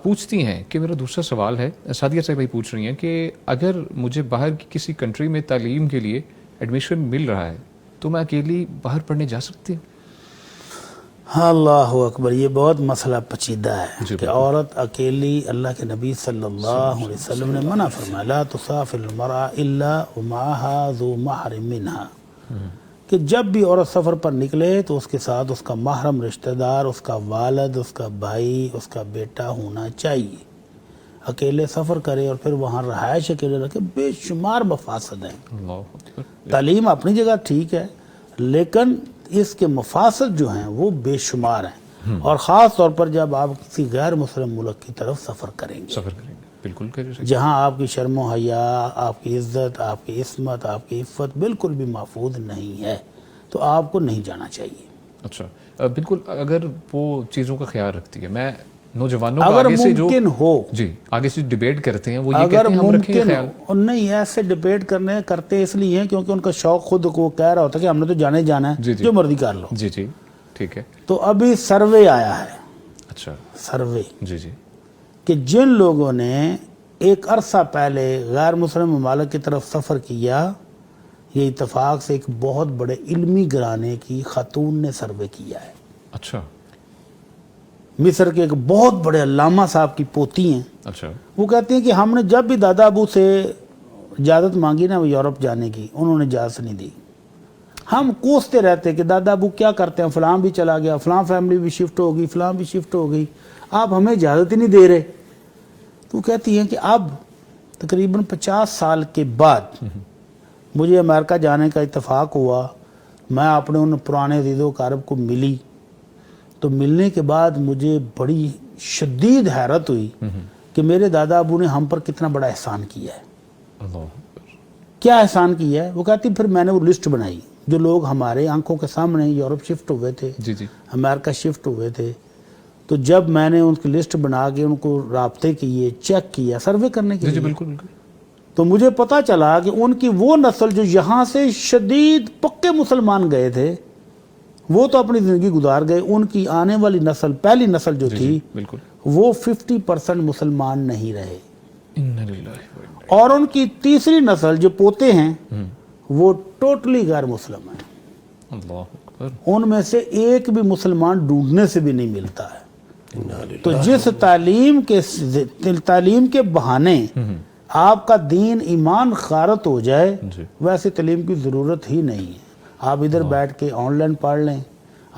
پوچھتی ہیں کہ میرا دوسرا سوال ہے، سعدیہ صاحب بھائی پوچھ رہی ہیں کہ اگر مجھے باہر کی کسی کنٹری میں تعلیم کے لیے ایڈمیشن مل رہا ہے تو میں اکیلی باہر پڑھنے جا سکتی ہوں؟ اللہ اکبر، یہ بہت مسئلہ پیچیدہ ہے کہ عورت اکیلی، اللہ کے نبی صلی اللہ علیہ وسلم نے منع فرمایا لا تسافر المرأة الا ومعها ذو محرم منها، کہ جب بھی عورت سفر پر نکلے تو اس کے ساتھ اس کا محرم رشتہ دار، اس کا والد، اس کا بھائی، اس کا بیٹا ہونا چاہیے۔ اکیلے سفر کرے اور پھر وہاں رہائش اکیلے رکھے، بے شمار مفاسد ہیں۔ تعلیم اپنی جگہ ٹھیک ہے، لیکن اس کے مفاسد جو ہیں وہ بے شمار ہیں، اور خاص طور پر جب آپ کسی غیر مسلم ملک کی طرف سفر کریں گے، بالکل جہاں آپ کی شرم و حیا، آپ کی عزت، آپ کی عصمت، آپ کی عفت بالکل بھی محفوظ نہیں ہے، تو آپ کو نہیں جانا چاہیے۔ اچھا، بالکل، اگر وہ چیزوں کا خیال رکھتی ہے، میں نوجوانوں کو اگر آگے سے جو ممکن ہو، جی آگے سے ڈیبیٹ کرتے ہیں وہ یہ اگر کہتے ہیں ہم رکھیں خیال، نہیں ایسے ڈیبیٹ کرتے اس لیے ہیں کیونکہ ان کا شوق خود کو کہہ رہا ہوتا ہے کہ ہم نے تو جانے جانا ہے، جو مرضی کر لو۔ جی ٹھیک ہے۔ تو ابھی سروے آیا ہے، اچھا سروے، جی کہ جن لوگوں نے ایک عرصہ پہلے غیر مسلم ممالک کی طرف سفر کیا، یہ اتفاق سے ایک بہت بڑے علمی گھرانے کی خاتون نے سروے کیا ہے۔ اچھا، مصر کے ایک بہت بڑے علامہ صاحب کی پوتی ہیں۔ اچھا، وہ کہتے ہیں کہ ہم نے جب بھی دادا ابو سے اجازت مانگی نا یورپ جانے کی، انہوں نے اجازت نہیں دی۔ ہم کوستے رہتے کہ دادا ابو کیا کرتے ہیں، فلاں بھی چلا گیا، فلاں فیملی بھی شفٹ ہو گئی، فلاں بھی شفٹ ہو گئی، آپ ہمیں اجازت ہی نہیں دے رہے۔ تو کہتی ہیں کہ اب تقریباً 50 سال کے بعد مجھے امریکہ جانے کا اتفاق ہوا، میں اپنے ان پرانے عزیز و اقارب کو ملی، تو ملنے کے بعد مجھے بڑی شدید حیرت ہوئی کہ میرے دادا ابو نے ہم پر کتنا بڑا احسان کیا ہے۔ کیا احسان کیا ہے؟ وہ کہتی پھر میں نے وہ لسٹ بنائی، جو لوگ ہمارے آنکھوں کے سامنے یورپ شفٹ ہوئے تھے، امریکہ شفٹ ہوئے تھے، تو جب میں نے ان کی لسٹ بنا کے ان کو رابطے کیے، چیک کیا، سروے کرنے کے لیے، بالکل، تو مجھے پتا چلا کہ ان کی وہ نسل جو یہاں سے شدید پکے مسلمان گئے تھے، وہ تو اپنی زندگی گزار گئے، ان کی آنے والی نسل، پہلی نسل جو تھی، وہ 50% مسلمان نہیں رہے، اور ان کی تیسری نسل جو پوتے ہیں وہ ٹوٹلی غیر مسلم ہیں۔ ان میں سے ایک بھی مسلمان ڈھونڈنے سے بھی نہیں ملتا ہے۔ تو جس تعلیم کے بہانے آپ کا دین ایمان خارت ہو جائے، ویسے تعلیم کی ضرورت ہی نہیں ہے۔ آپ ادھر بیٹھ کے آن لائن پڑھ لیں،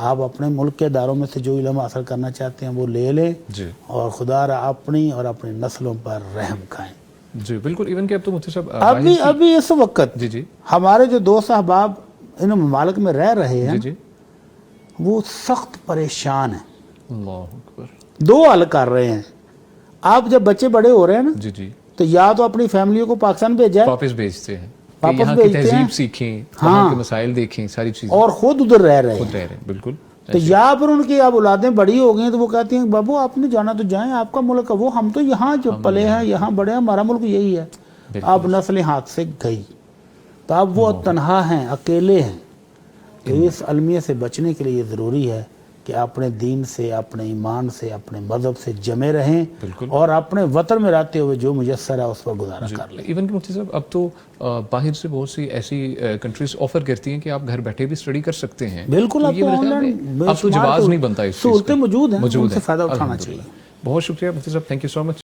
آپ اپنے ملک کے اداروں میں سے جو علم حاصل کرنا چاہتے ہیں وہ لے لیں، اور خدا را اپنی اور اپنی نسلوں پر رحم کھائیں۔ جی بالکل، ایون کہ اب تو مفتی صاحب ابھی اس وقت ہمارے جو دوست احباب ان ممالک میں رہ رہے ہیں وہ سخت پریشان ہیں، دو حل کر رہے ہیں۔ آپ جب بچے بڑے ہو رہے ہیں نا، تو یا تو اپنی فیملیوں کو پاکستان بھیجیں، واپس بھیجتے ہیں، یہاں کی تہذیب سیکھیں، وہاں کے مسائل دیکھیں، ساری چیزیں، اور خود ادھر رہ رہے ہیں، بالکل۔ تو یا پھر ان کی اب اولادیں بڑی ہو گئی ہیں تو وہ کہتی ہیں بابو آپ نے جانا تو جائیں، آپ کا ملک ہے وہ، ہم تو یہاں جو پلے ہیں، یہاں بڑے ہیں، ہمارا ملک یہی ہے۔ اب نسلیں ہاتھ سے گئی، تو اب وہ تنہا ہیں، اکیلے ہیں۔ تو اس المیہ سے بچنے کے لیے یہ ضروری ہے کہ اپنے دین سے، اپنے ایمان سے، اپنے مذہب سے جمے رہیں، اور اپنے وطن میں رہتے ہوئے جو میسر ہے اس پر گزارا کر لیں۔ ایون کہ مفتی صاحب اب تو باہر سے بہت سی ایسی کنٹریز آفر کرتی ہیں کہ آپ گھر بیٹھے بھی اسٹڈی کر سکتے ہیں۔ بالکل، اب تو جواز نہیں بنتا، اس سہولتیں موجود ہیں، ان سے فائدہ اٹھانا چاہیے۔ بہت شکریہ مفتی صاحب، تھینک یو سو مچ۔